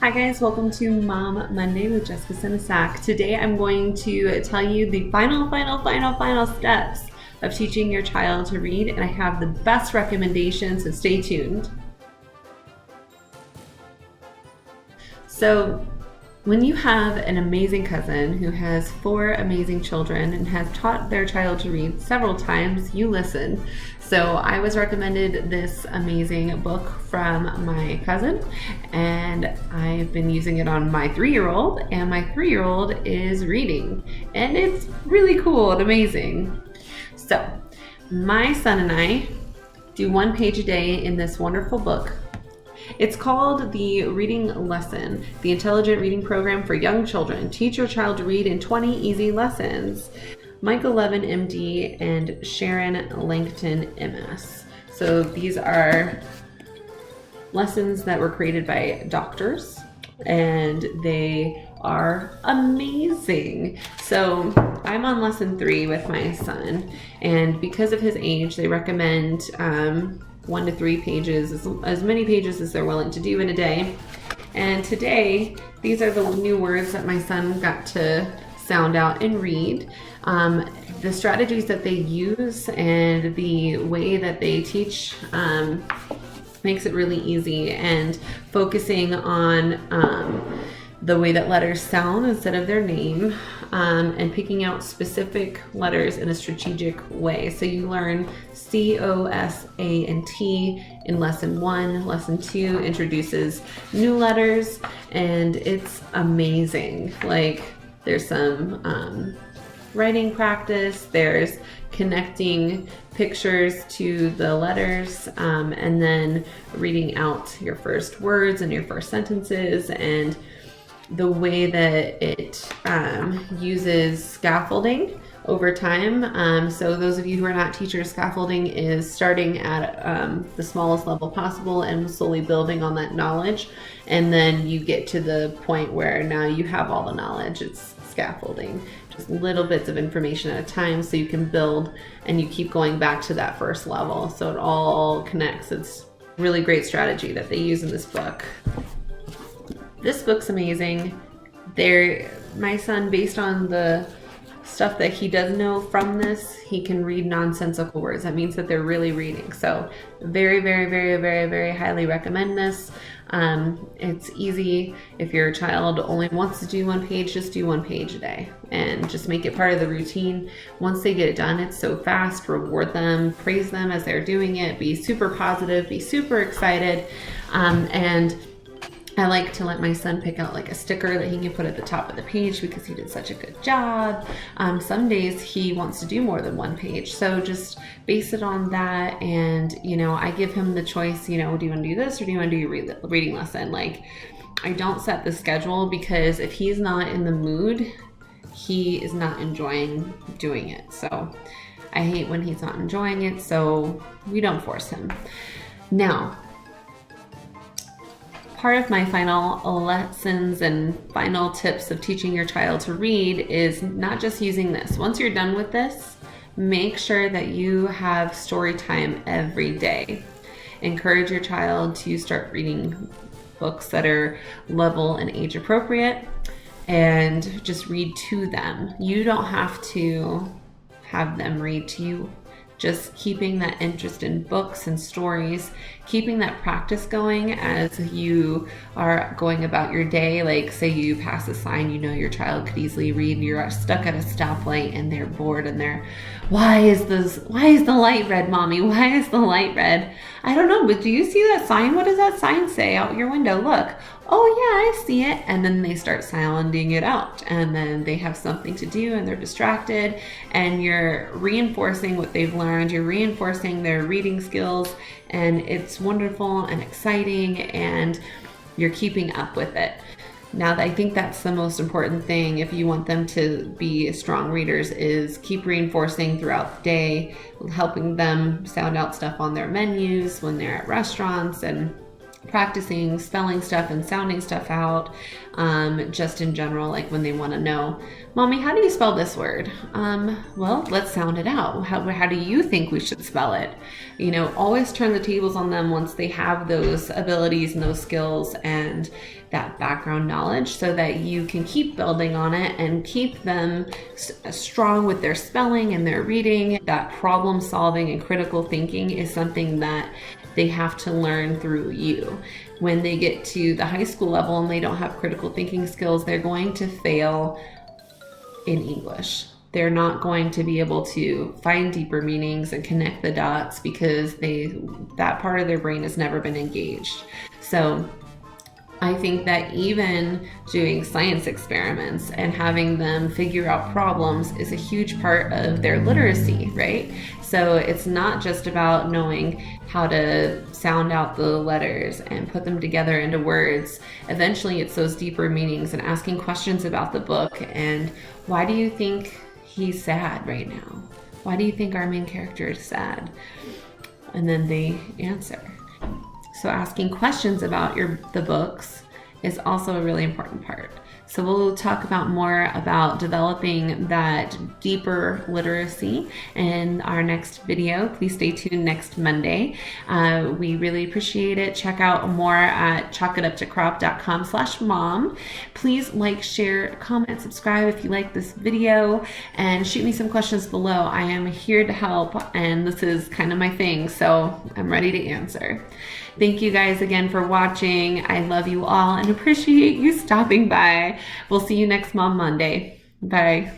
Hi guys, welcome to Mom Monday with Jessica Sinisak. Today I'm going to tell you the final steps of teaching your child to read, and I have the best recommendations, so stay tuned. So when you have an amazing cousin who has 4 amazing children and has taught their child to read several times, you listen. So I was recommended this amazing book from my cousin, and I've been using it on my 3-year-old, and my 3-year-old is reading, and it's really cool and amazing. So my son and I do 1 page a day in this wonderful book. It's called the Reading Lesson, the Intelligent Reading Program for Young Children. Teach your child to read in 20 easy lessons. Michael Levin, MD, and Sharon Langton, MS. So these are lessons that were created by doctors, and they are amazing. So I'm on lesson 3 with my son, and because of his age, they recommend 1 to 3 pages, as many pages as they're willing to do in a day. And today, these are the new words that my son got to sound out and read. The strategies that they use and the way that they teach makes it really easy, and focusing on the way that letters sound instead of their name, and picking out specific letters in a strategic way. So you learn C, O, S, A, and T in lesson 1. Lesson 2 introduces new letters, and it's amazing. Like, there's some writing practice, there's connecting pictures to the letters, and then reading out your first words and your first sentences, and the way that it uses scaffolding over time. So those of you who are not teachers, scaffolding is starting at the smallest level possible and slowly building on that knowledge. And then you get to the point where now you have all the knowledge. It's scaffolding, just little bits of information at a time, so you can build and you keep going back to that first level. So it all connects. It's really great strategy that they use in this book. This book's amazing. My son, based on the stuff that he does know from this, he can read nonsensical words. That means that they're really reading. So very, very, very, very, very highly recommend this. It's easy. If your child only wants to do 1 page, just do 1 page a day and just make it part of the routine. Once they get it done, it's so fast. Reward them, praise them as they're doing it. Be super positive, be super excited, and I like to let my son pick out like a sticker that he can put at the top of the page because he did such a good job. Some days he wants to do more than 1 page. So just base it on that. And, I give him the choice, do you want to do this or do you want to do your reading lesson? Like, I don't set the schedule because if he's not in the mood, he is not enjoying doing it. So I hate when he's not enjoying it. So we don't force him. Now, part of my final lessons and final tips of teaching your child to read is not just using this. Once you're done with this, make sure that you have story time every day. Encourage your child to start reading books that are level and age appropriate, and just read to them. You don't have to have them read to you. Just keeping that interest in books and stories, keeping that practice going as you are going about your day. Like, say you pass a sign your child could easily read, you're stuck at a stoplight and they're bored and why is the light red, mommy? Why is the light red? I don't know, but do you see that sign? What does that sign say out your window? Look. Oh yeah, I see it. And then they start sounding it out, and then they have something to do and they're distracted, and you're reinforcing what they've learned. You're reinforcing their reading skills, and it's wonderful and exciting, and you're keeping up with it. Now, I think that's the most important thing if you want them to be strong readers, is keep reinforcing throughout the day, helping them sound out stuff on their menus when they're at restaurants, and practicing spelling stuff and sounding stuff out, just in general, like when they want to know, Mommy, how do you spell this word? Well, let's sound it out. How do you think we should spell it? Always turn the tables on them once they have those abilities and those skills, and that background knowledge so that you can keep building on it and keep them strong with their spelling and their reading. That problem solving and critical thinking is something that they have to learn through you. When they get to the high school level and they don't have critical thinking skills, they're going to fail in English. They're not going to be able to find deeper meanings and connect the dots because that part of their brain has never been engaged. So I think that even doing science experiments and having them figure out problems is a huge part of their literacy, right? So it's not just about knowing how to sound out the letters and put them together into words. Eventually it's those deeper meanings and asking questions about the book and why do you think he's sad right now? Why do you think our main character is sad? And then they answer. So asking questions about the books is also a really important part. So we'll talk about more about developing that deeper literacy in our next video. Please stay tuned next Monday. We really appreciate it. Check out more at chalkituptocrop.com/mom. Please like, share, comment, subscribe if you like this video, and shoot me some questions below. I am here to help, and this is kind of my thing, so I'm ready to answer. Thank you guys again for watching. I love you all and appreciate you stopping by. We'll see you next Mom Monday. Bye.